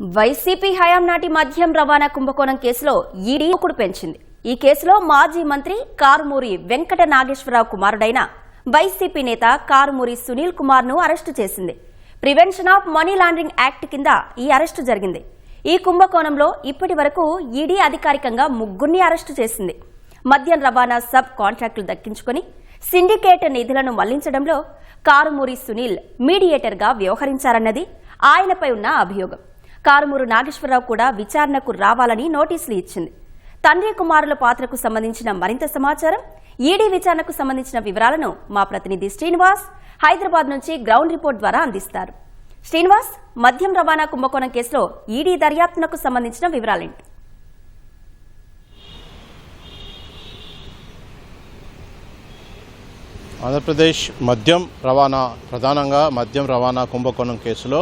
YCP హయాం నాటి మద్యం రవాణా కుంభకోణం కేసులో ఈడీ దూకుడు పెంచింది. ఈ కేసులో మాజీ మంత్రి కారుమూరి వెంకట నాగేశ్వరరావు కుమారుడైన వైసీపీ నేత కారుమూరి సునీల్ కుమార్ ను అరెస్టు చేసింది. Prevention of money laundering act కింద ఈ అరెస్టు జరిగింది. ఈ కుంభకోణంలో ఇప్పటి వరకు ఈడీ అధికారికంగా ముగ్గురిని అరెస్టు చేసింది. మద్యం రవాణా సబ్ కాంట్రాక్టులు దక్కించుకుని సిండికేట్ నిధులను మళ్లించడంలో కారుమూరి సునీల్ మీడియేటర్గా వ్యవహరించారన్నది ఆయనపై ఉన్న అభియోగం. కారుమూరు నాగేశ్వరరావు కూడా విచారణకు రావాలని నోటీసులు ఇచ్చింది. తండ్రి కుమారుల పాత్రకు సంబంధించిన మరింత సమాచారం, ఈడీ విచారణకు సంబంధించిన వివరాలను మా ప్రతినిధి శ్రీనివాస్ హైదరాబాద్ నుంచి గ్రౌండ్ రిపోర్ట్ ద్వారా అందిస్తారు. శ్రీనివాస్, మద్యం రవాణా కుంభకోణం కేసులో ఈడీ దర్యాప్తునకు సంబంధించిన వివరాలేంటి? ఆంధ్రప్రదేశ్ ప్రధానంగా మద్యం రవాణా కుంభకోణం కేసులో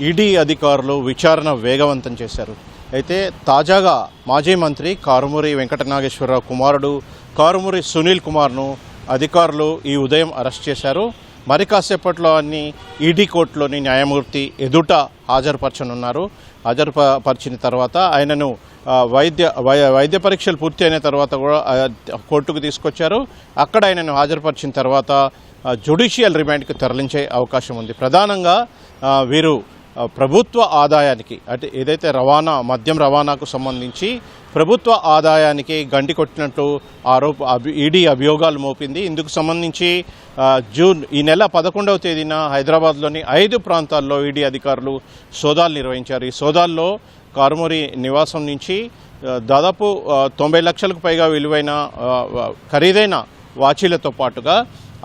ఈడీ అధికారులు విచారణ వేగవంతం చేశారు. అయితే తాజాగా మాజీ మంత్రి కారుమూరి వెంకట నాగేశ్వరరావు కుమారుడు కారుమూరి సునీల్ కుమార్ను అధికారులు ఈ ఉదయం అరెస్ట్ చేశారు. మరి కాసేపట్లో అన్ని ఈడీ కోర్టులోని న్యాయమూర్తి ఎదుట హాజరుపరచనున్నారు. హాజరుపరిచిన తర్వాత ఆయనను వైద్య పరీక్షలు పూర్తి అయిన తర్వాత కూడా కోర్టుకు తీసుకొచ్చారు. అక్కడ ఆయనను హాజరుపరిచిన తర్వాత జ్యుడిషియల్ రిమాండ్కి తరలించే అవకాశం ఉంది. ప్రధానంగా వీరు ప్రభుత్వ ఆదాయానికి అంటే ఏదైతే మద్యం రవాణాకు సంబంధించి ప్రభుత్వ ఆదాయానికి గండి కొట్టినట్టు ఈడీ అభియోగాలు మోపింది. ఇందుకు సంబంధించి ఈ నెల 11వ తేదీన హైదరాబాద్లోని 5 ప్రాంతాల్లో ఈడీ అధికారులు సోదాలు నిర్వహించారు. ఈ సోదాల్లో కారుమూరి నివాసం నుంచి దాదాపు 90 లక్షలకు పైగా విలువైన ఖరీదైన వాచీలతో పాటుగా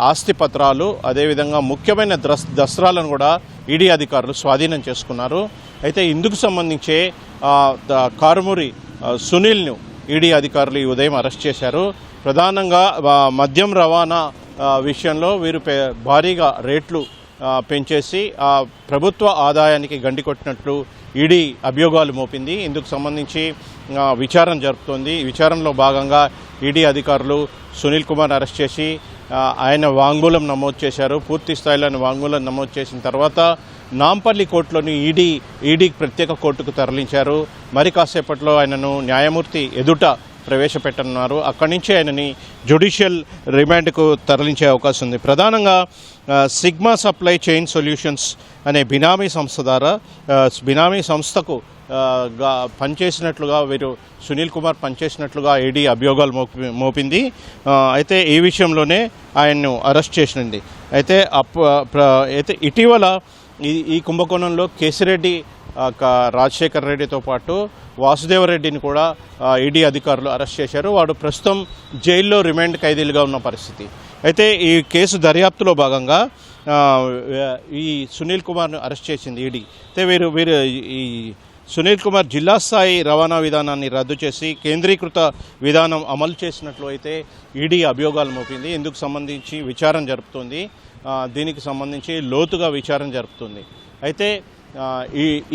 ఆస్తి పత్రాలు, అదేవిధంగా ముఖ్యమైన దస్త్రాలను కూడా ఈడీ అధికారులు స్వాధీనం చేసుకున్నారు. అయితే ఇందుకు సంబంధించే కారుమూరి సునీల్ను ఈడీ అధికారులు ఈ ఉదయం అరెస్ట్ చేశారు. ప్రధానంగా మద్యం రవాణా విషయంలో వీరు భారీగా రేట్లు పెంచేసి ప్రభుత్వ ఆదాయానికి గండి కొట్టినట్లు ఈడీ అభియోగాలు మోపింది. ఇందుకు సంబంధించి విచారణ జరుపుతోంది. విచారణలో భాగంగా ఈడీ అధికారులు సునీల్ కుమార్ అరెస్ట్ చేసి ఆయన వాంగ్మూలం నమోదు చేశారు. పూర్తి స్థాయిలో వాంగ్మూలం నమోదు చేసిన తర్వాత నాంపల్లి కోర్టులోని ఈడీ ప్రత్యేక కోర్టుకు తరలించారు. మరి కాసేపట్లో ఆయనను న్యాయమూర్తి ఎదుట ప్రవేశపెట్టనున్నారు. అక్కడి నుంచి ఆయనని జ్యుడిషియల్ రిమాండ్కు తరలించే అవకాశం ఉంది. ప్రధానంగా సిగ్మా సప్లై చైన్ సొల్యూషన్స్ అనే బినామీ సంస్థకు పనిచేసినట్లుగా వీరు సునీల్ కుమార్ పనిచేసినట్లుగా ఈడీ అభియోగాలు మోపింది. అయితే ఈ విషయంలోనే ఆయన్ను అరెస్ట్ చేసింది. అయితే ఇటీవల ఈ కుంభకోణంలో కేసిరెడ్డి రాజశేఖర్ రెడ్డితో పాటు వాసుదేవరెడ్డిని కూడా ఈడీ అధికారులు అరెస్ట్ చేశారు. వాడు ప్రస్తుతం జైల్లో రిమాండ్ ఖైదీలుగా ఉన్న పరిస్థితి. అయితే ఈ కేసు దర్యాప్తులో భాగంగా ఈ సునీల్ కుమార్ను అరెస్ట్ చేసింది ఈడీ. అయితే వీరు ఈ సునీల్ కుమార్ జిల్లా స్థాయి రవాణా విధానాన్ని రద్దు చేసి కేంద్రీకృత విధానం అమలు చేసినట్లు అయితే ఈడీ అభియోగాలు మోపింది. ఇందుకు సంబంధించి విచారణ జరుపుతుంది. దీనికి సంబంధించి లోతుగా విచారణ జరుపుతుంది. అయితే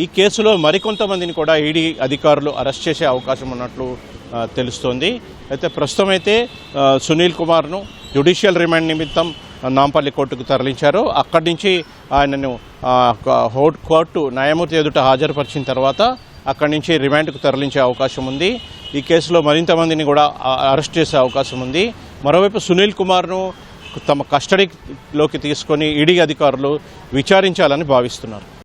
ఈ కేసులో మరికొంతమందిని కూడా ఈడీ అధికారులు అరెస్ట్ చేసే అవకాశం ఉన్నట్లు తెలుస్తోంది. అయితే ప్రస్తుతం అయితే సునీల్ కుమార్ను జ్యుడిషియల్ రిమాండ్ నిమిత్తం నాంపల్లి కోర్టుకు తరలించారు. అక్కడి నుంచి ఆయనను కోర్టు న్యాయమూర్తి ఎదుట హాజరుపరిచిన తర్వాత అక్కడి నుంచి రిమాండ్కు తరలించే అవకాశం ఉంది. ఈ కేసులో మరింత మందిని కూడా అరెస్ట్ చేసే అవకాశం ఉంది. మరోవైపు సునీల్ కుమార్ను తమ కస్టడీలోకి తీసుకొని ఈడీ అధికారులు విచారించాలని భావిస్తున్నారు.